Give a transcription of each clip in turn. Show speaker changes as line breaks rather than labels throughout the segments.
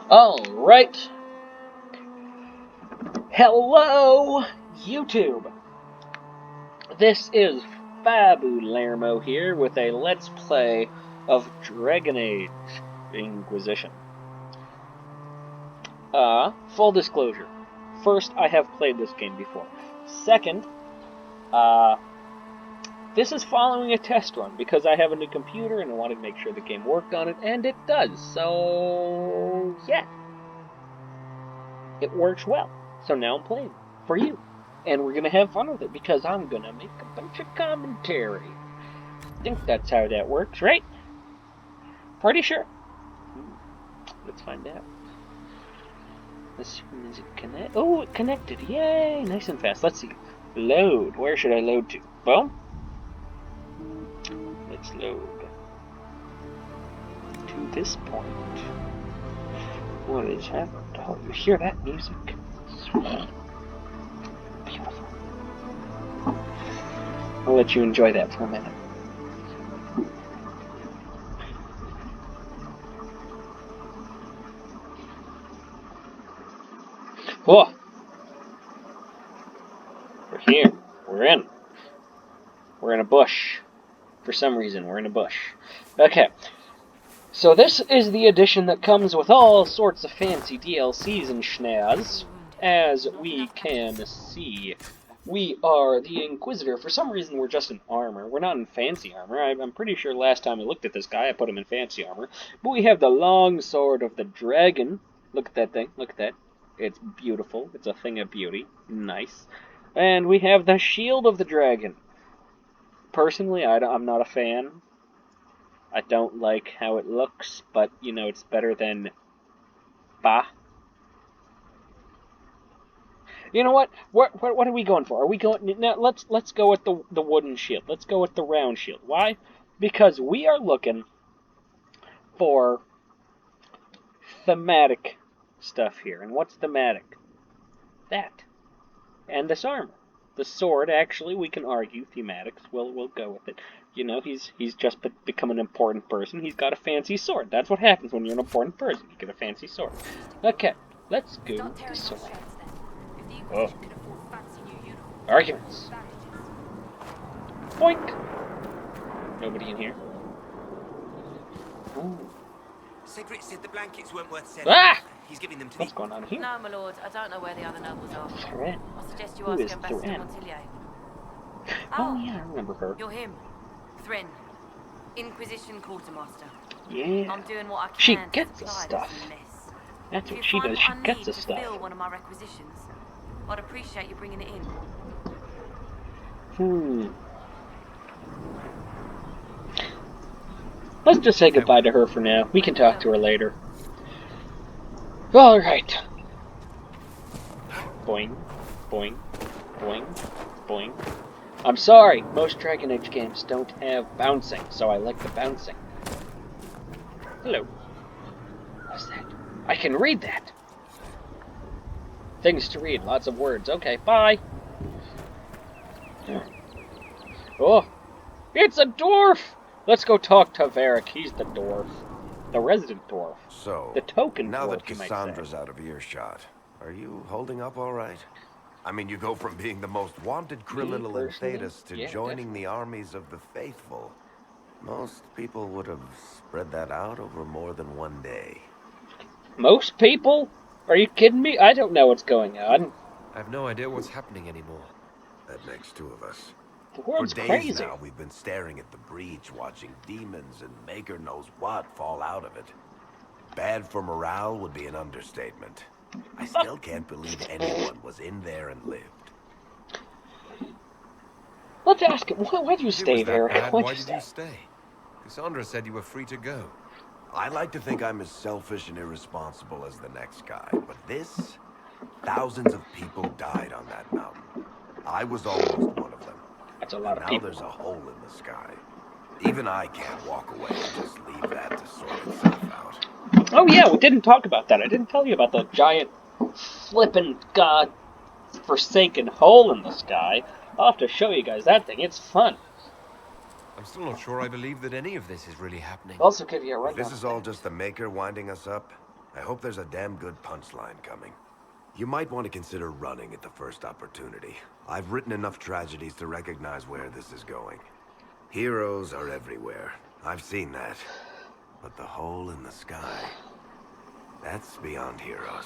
Alright. Hello, YouTube. This is Fabu Lermo here with a Let's Play of Dragon Age Inquisition. Full disclosure. First, I have played this game before. Second, this is following a test run because I have a new computer and I wanted to make sure the game worked on it, and it does. So, yeah. It works well. So now I'm playing for you. And we're going to have fun with it because I'm going to make a bunch of commentary. I think that's how that works, right? Pretty sure. Let's find out. Is it connect? Oh, it connected. Yay! Nice and fast. Let's see. Load. Where should I load to? Well, let's load to this point. What is happening? Oh, you hear that music? Beautiful. I'll let you enjoy that for a minute. Whoa! We're here. We're in. We're in a bush. For some reason, we're in a bush. Okay. So this is the edition that comes with all sorts of fancy DLCs and schnaz. As we can see, we are the Inquisitor. For some reason, we're just in armor. We're not in fancy armor. I'm pretty sure last time I looked at this guy, I put him in fancy armor. But we have the long sword of the dragon. Look at that thing. Look at that. It's beautiful. It's a thing of beauty. Nice. And we have the shield of the dragon. Personally, I'm not a fan. I don't like how it looks, but, you know, it's better than bah. You know what? What are we going for? Are we going... Now, let's go with the wooden shield. Let's go with the round shield. Why? Because we are looking for thematic stuff here. And what's thematic? That. And this armor. The sword, actually, we can argue thematics. We'll go with it. You know, he's just become an important person. He's got a fancy sword. That's what happens when you're an important person. You get a fancy sword. Okay, let's go this way. Oh. Arguments. Boink. Nobody in here. Ooh.
Cedric said the blankets weren't worth selling.
Ah!
He's giving them to
What's going on here?
No, my lord. I don't know where the other nobles are.
Threat.
I suggest you
Who
ask
is
Ambassador
Threat?
Montillier.
Oh yeah, I remember her.
You're him. Thrin. Inquisition Quartermaster.
Yeah.
I'm doing what I can
She
to
gets the
supply
stuff.
this mess.
That's
If
what
you
she
find
does.
what
She
I
gets
need
the
to
stuff.
fill one of my requisitions, I'd appreciate you bringing it in.
Let's just say goodbye to her for now. We can talk to her later. Alright. Boing, boing, boing, boing. I'm sorry, most Dragon Age games don't have bouncing, so I like the bouncing. Hello. What's that? I can read that! Things to read, lots of words. Okay, bye! Oh! It's a dwarf! Let's go talk to Varric. He's the dwarf. The resident dwarf.
So,
the token
now
dwarf,
that
you might
Cassandra's
say.
out of earshot, are you holding up all right? I mean, you go from being the most wanted criminal in Thedas to joining the armies of the faithful. Most people would have spread that out over more than one day.
Most people? Are you kidding me? I don't know what's going on.
I have no idea what's happening anymore.
That makes two of us.
The world's
For days
crazy.
now, we've been staring at the breach, watching demons and maker knows what fall out of it. Bad for morale would be an understatement. I still can't believe anyone was in there and lived.
Let's ask him. Why'd you stay, Varric?
Why did you stay? Cassandra said you were free to go.
I like to think I'm as selfish and irresponsible as the next guy, but this... Thousands of people died on that mountain. I was almost one of them.
That's a lot of
now
people.
There's a hole in the sky. Even I can't walk away and just leave that to sort itself out.
Oh yeah, we didn't talk about that. I didn't tell you about the giant, flippin' god-forsaken hole in the sky. I'll have to show you guys that thing. It's fun.
I'm still not sure I believe that any of this is really happening.
Also give you a
If
rundown.
this is all just the Maker winding us up, I hope there's a damn good punchline coming. You might want to consider running at the first opportunity. I've written enough tragedies to recognize where this is going. Heroes are everywhere. I've seen that. But the hole in the sky, that's beyond heroes.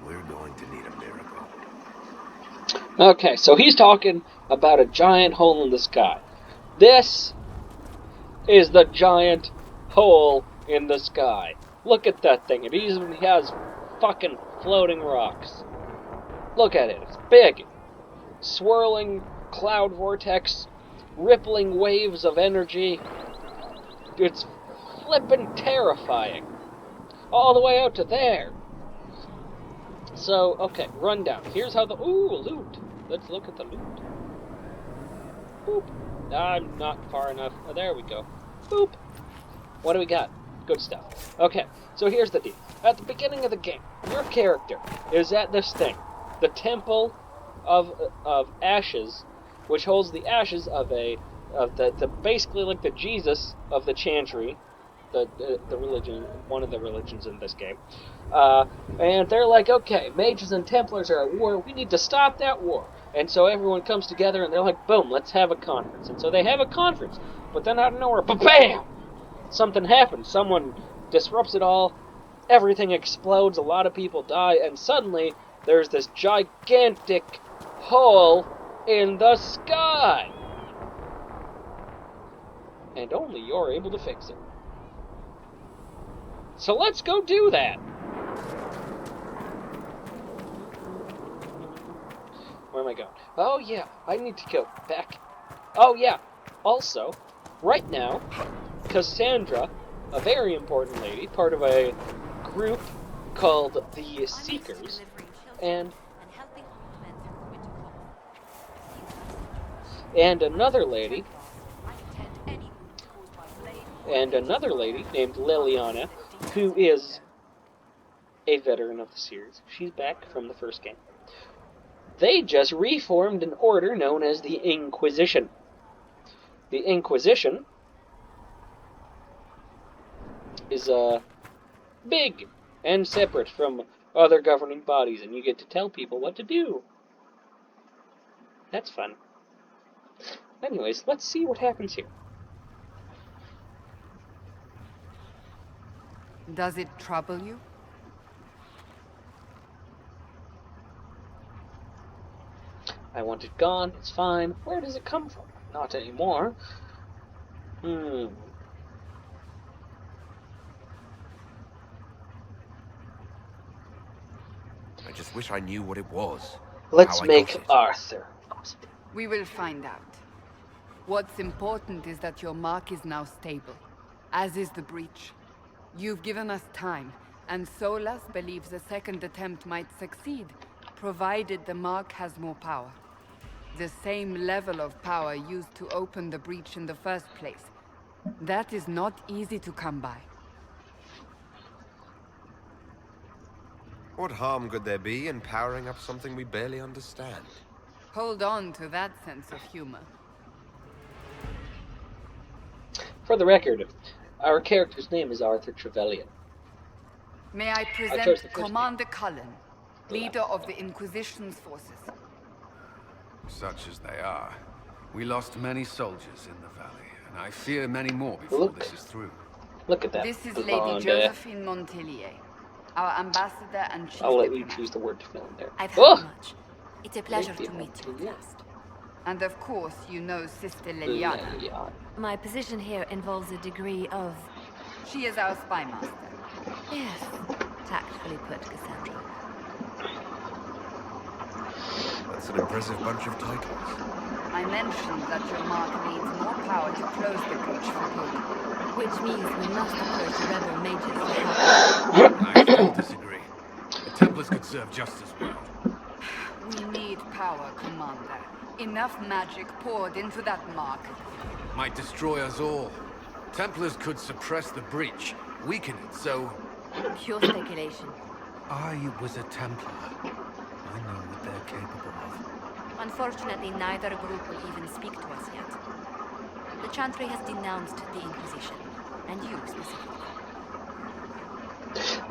We're going to need a miracle.
Okay, so he's talking about a giant hole in the sky. This is the giant hole in the sky. Look at that thing. It even has fucking floating rocks. Look at it. It's big. Swirling cloud vortex, rippling waves of energy. It's flippin' terrifying. All the way out to there. So, okay, rundown. Here's how the... Ooh, loot. Let's look at the loot. Boop. I'm not far enough. Oh, there we go. Boop. What do we got? Good stuff. Okay, so here's the deal. At the beginning of the game, your character is at this thing. The Temple of Ashes, which holds the ashes of the basically like the Jesus of the Chantry, the religion, one of the religions in this game. And they're like, okay, mages and Templars are at war. We need to stop that war. And so everyone comes together and they're like, boom, let's have a conference. And so they have a conference. But then out of nowhere, bam! Something happens. Someone disrupts it all. Everything explodes. A lot of people die. And suddenly, there's this gigantic hole in the sky. And only you're able to fix it. So let's go do that. Where am I going? Oh yeah, I need to go back. Oh yeah, also, right now, Cassandra, a very important lady, part of a group called the Seekers, and another lady named Liliana, who is a veteran of the series. She's back from the first game. They just reformed an order known as the Inquisition. The Inquisition is big and separate from other governing bodies, and you get to tell people what to do. That's fun. Anyways, let's see what happens here.
Does it trouble you?
I want it gone, it's fine. Where does it come from? Not anymore. I
just wish I knew what it was.
Let's make Arthur.
We will find out. What's important is that your mark is now stable, as is the breach. You've given us time, and Solas believes a second attempt might succeed, provided the mark has more power. The same level of power used to open the breach in the first place. That is not easy to come by.
What harm could there be in powering up something we barely understand?
Hold on to that sense of humor.
For the record, our character's name is Arthur Trevelyan.
May I present Commander Cullen, leader of the Inquisition's forces.
Such as they are. We lost many soldiers in the valley, and I fear many more before this is through.
Look at that.
This is Lady Josephine Montelier, our ambassador and chief
I'll let you
diplomat.
choose the word to fill in there.
I've heard much. It's a pleasure to meet you at last.
And of course, you know Sister Liliana.
My position here involves a degree of...
She is our spy master.
Yes, tactfully put, Cassandra.
That's an impressive bunch of titles.
I mentioned that your mark needs more power to close the breach for good.
Which means we must approach the rebel mages to help.
I still disagree. The Templars could serve just as well.
We need power, Commander. Enough magic poured into that mark.
Might destroy us all. Templars could suppress the breach, weaken it, so...
Pure speculation.
I was a Templar. I know what they're capable of.
Unfortunately, neither group will even speak to us yet. The Chantry has denounced the Inquisition, and you specifically.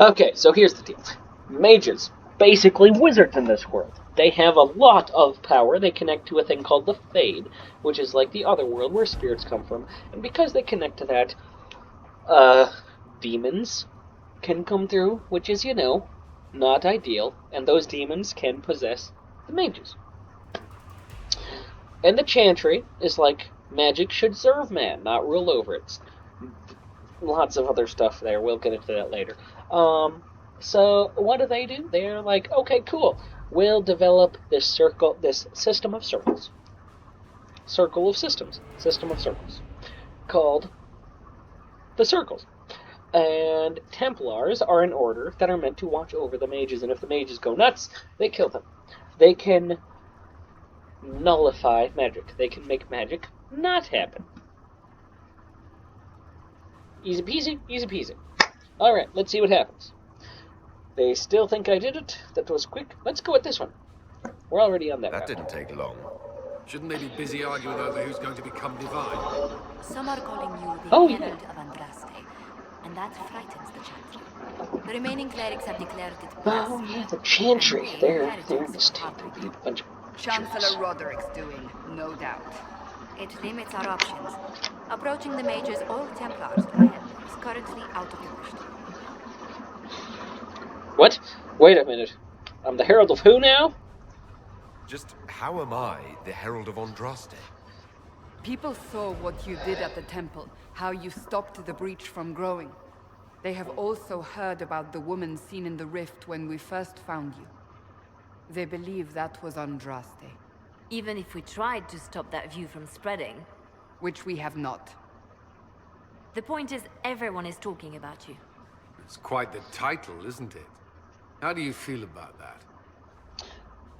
Okay, so here's the deal. Mages, basically wizards in this world. They have a lot of power. They connect to a thing called the Fade, which is like the other world where spirits come from. And because they connect to that, demons can come through, which is, not ideal. And those demons can possess the mages. And the Chantry is like, magic should serve man, not rule over it. Lots of other stuff there. We'll get into that later. So what do? They're like, okay, cool. We'll develop this system of circles. Circle of systems. System of circles. Called the Circles. And Templars are an order that are meant to watch over the mages, and if the mages go nuts, they kill them. They can nullify magic. They can make magic not happen. Easy peasy, easy peasy. Alright, let's see what happens. They still think I did it. That was quick. Let's go with this one. We're already on that route.
That didn't take long.
Shouldn't they be busy arguing over who's going to become divine?
Some are calling you the Herald of Andraste, and that frightens the Chantry. The remaining clerics have declared it
Oh, yeah, the Chantry. They're in this town. They'd be a bunch of
Chancellor
jerks.
Roderick's doing, no doubt.
It limits our options. Approaching the mages or Templars for help is currently out of the question.
What? Wait a minute. I'm the Herald of who now?
Just how am I the Herald of Andraste?
People saw what you did at the temple, how you stopped the breach from growing. They have also heard about the woman seen in the rift when we first found you. They believe that was Andraste,
Even if we tried to stop that view from spreading,
which we have not.
the point is everyone is talking about you.
It's quite the title, isn't it? How do you feel about that?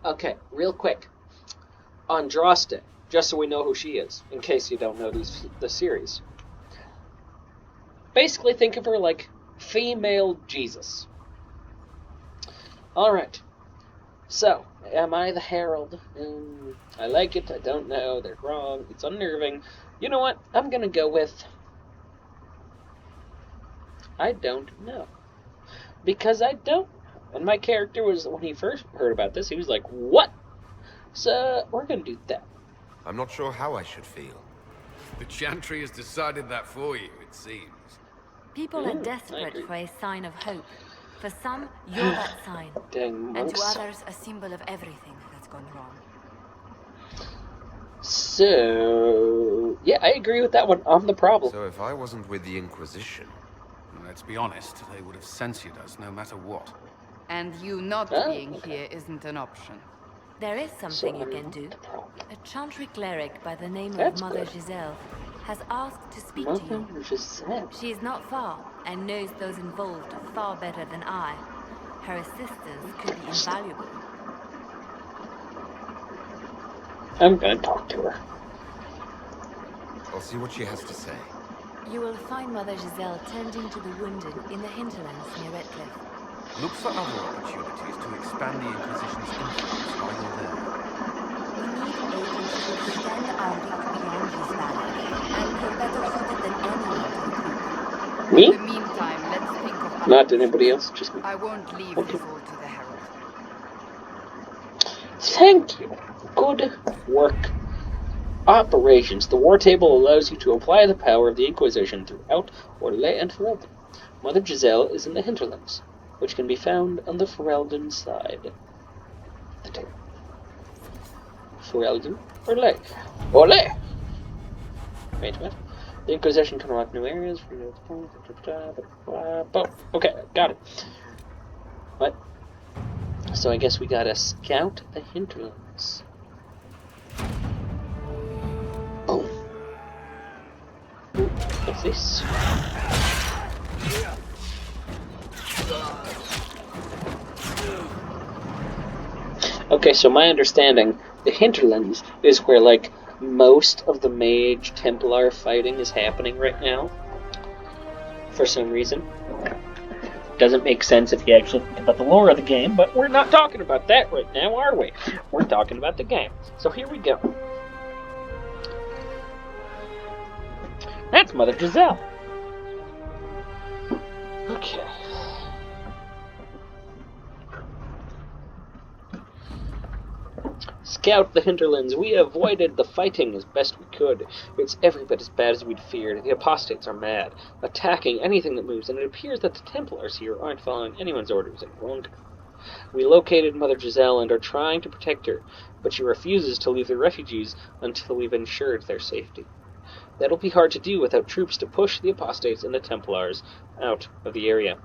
Okay, real quick. Andraste, just so we know who she is, in case you don't know the series. Basically, think of her like female Jesus. Alright. So, am I the Herald? I like it, I don't know, they're wrong, it's unnerving. You know what? I'm gonna go with... I don't know. Because I don't know. And my character was, when he first heard about this, he was like, what? So, we're gonna do that.
I'm not sure how I should feel.
The Chantry has decided that for you, it seems.
People are
I
desperate
agree.
for a sign of hope. For some, you're that sign.
Dang
And to
monks.
others, a symbol of everything that's gone wrong.
So, yeah, I agree with that one. I'm the problem.
So if I wasn't with the Inquisition,
Let's be honest, they would have censored us no matter what.
And you not
Oh,
being
okay.
here isn't an option.
There is something you
I'm
can
not
do.
the problem.
A Chantry cleric by the name
That's
of Mother
good.
Giselle has asked to speak to
Mother
you.
Giselle.
She is not far and knows those involved far better than I. Her assistance could be invaluable.
I'm gonna talk to her.
I'll see what she has to say.
You will find Mother Giselle tending to the wounded in the hinterlands near Redcliffe.
Look for other opportunities to expand the Inquisition's influence while you're there.
We need agents to extend our reach beyond this valley, and you're better suited than anyone to recruit.
Me?
In the meantime, let's think of other
Not
options.
anybody else, just me.
I won't leave
Okay.
this all to the Herald.
Thank you. Good work. Operations. The War Table allows you to apply the power of the Inquisition throughout Orlais and Ferelden. Mother Giselle is in the hinterlands, which can be found on the Ferelden side of the table. Ferelden, Orlais. Orlais! Wait a minute. The Inquisition can unlock new areas. Okay, got it. What? So I guess we gotta scout the hinterlands. Boom. Ooh, what's this? Okay, so my understanding, the hinterlands is where, like, most of the Mage Templar fighting is happening right now. For some reason. Doesn't make sense if you actually think about the lore of the game, but we're not talking about that right now, are we? We're talking about the game. So here we go. That's Mother Giselle. Okay. Scout the hinterlands. We avoided the fighting as best we could. It's every bit as bad as we'd feared. The apostates are mad, attacking anything that moves, and it appears that the Templars here aren't following anyone's orders any longer. We located Mother Giselle and are trying to protect her, but she refuses to leave the refugees until we've ensured their safety. That'll be hard to do without troops to push the apostates and the Templars out of the area.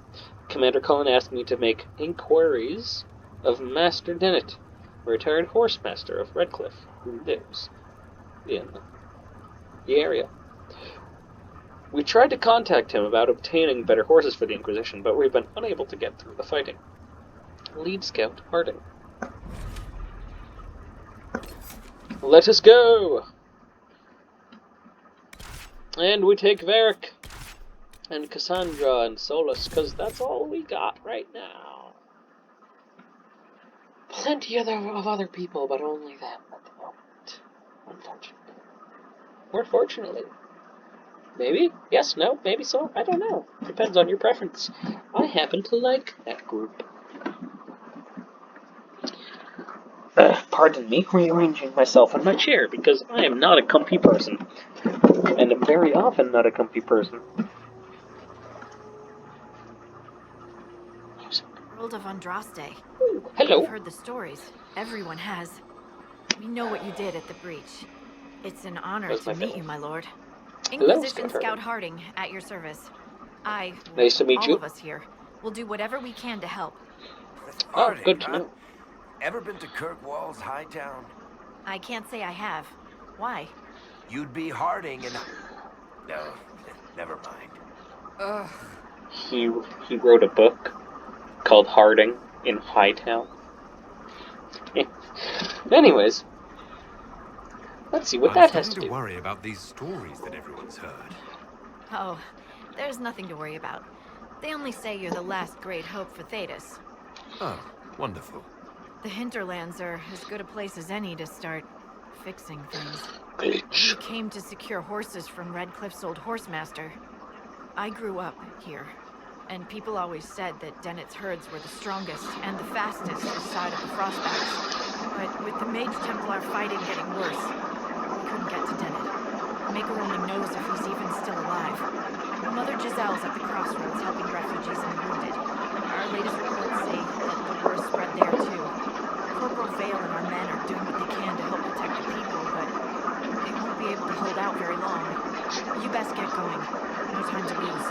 Commander Cullen asked me to make inquiries of Master Dennett, a retired horsemaster of Redcliffe, who lives in the area. We tried to contact him about obtaining better horses for the Inquisition, but we've been unable to get through the fighting. Lead Scout Harding. Let us go! And we take Varric and Cassandra and Solus, because that's all we got right now. Plenty of other people, but only them at the moment. Unfortunately. Or fortunately. Maybe? Yes, no, maybe so. I don't know. Depends on your preference. I happen to like that group. Pardon me, rearranging myself in my chair, because I am not a comfy person. And am very often not a comfy person.
World of Andraste.
Hello.
I've heard the stories. Everyone has. We know what you did at the breach. It's an honor to meet you, my lord. Inquisition Scout Harding, at your service.
Nice to meet
all
you.
of us here, will do whatever we can to help.
Harding,
good to know.
Ever been to Kirkwall's Hightown?
I can't say I have. Why?
You'd be Harding and... No, never mind.
He wrote a book called Harding in Hightown. Anyways, let's see what that has to do.
I'm starting to worry about these stories that everyone's heard.
Oh, there's nothing to worry about. They only say you're the last great hope for Thedas.
Oh, wonderful.
The hinterlands are as good a place as any to start fixing things.
Bitch.
You came to secure horses from Redcliffe's old horsemaster. I grew up here, and people always said that Dennett's herds were the strongest and the fastest aside of the Frostbacks. But with the Mage Templar fighting getting worse, we couldn't get to Dennett. Maker only knows if he's even still alive. Mother Giselle's at the crossroads helping refugees and wounded. Our latest reports say that the war spread there too. Corporal Vale and our men are doing what they can to help protect the people, but they won't be able to hold out very long. You best get going. No time to lose.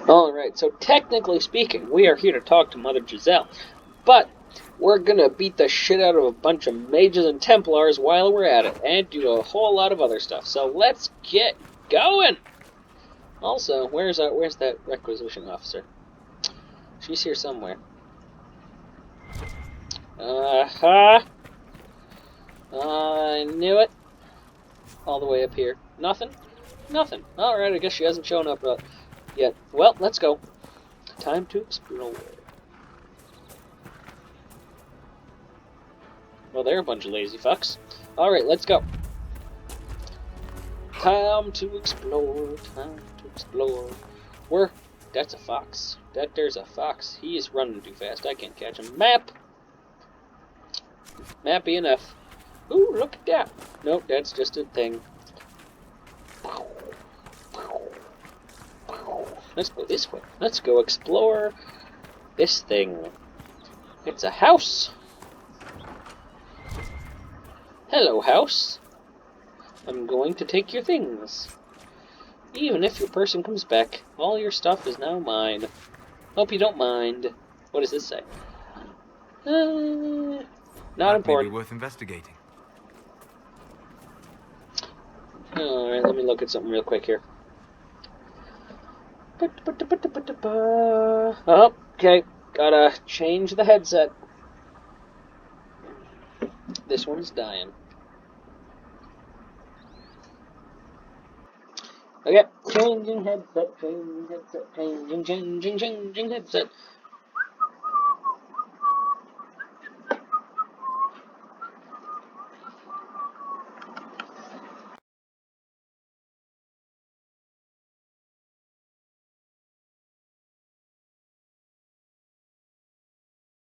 Alright, so technically speaking, we are here to talk to Mother Giselle, but we're gonna beat the shit out of a bunch of mages and Templars while we're at it, and do a whole lot of other stuff. So let's get going! Also, where's that requisition officer? She's here somewhere. I knew it. All the way up here. Nothing? Nothing. Alright, I guess she hasn't shown up yet. Well, let's go. Time to explore. Well, they're a bunch of lazy fucks. Alright, let's go. Time to explore, time to explore. That's a fox. There's a fox. He is running too fast. I can't catch him. Map! Map enough. Ooh, look at that. Nope, that's just a thing. Let's go this way. Let's go explore this thing. It's a house. Hello, house. I'm going to take your things. Even if your person comes back, all your stuff is now mine. Hope you don't mind. What does this say? Not
That
important.
may be worth investigating.
Alright, let me look at something real quick here. Oh, okay. Gotta change the headset. This one's dying. Okay, changing headset, changing headset.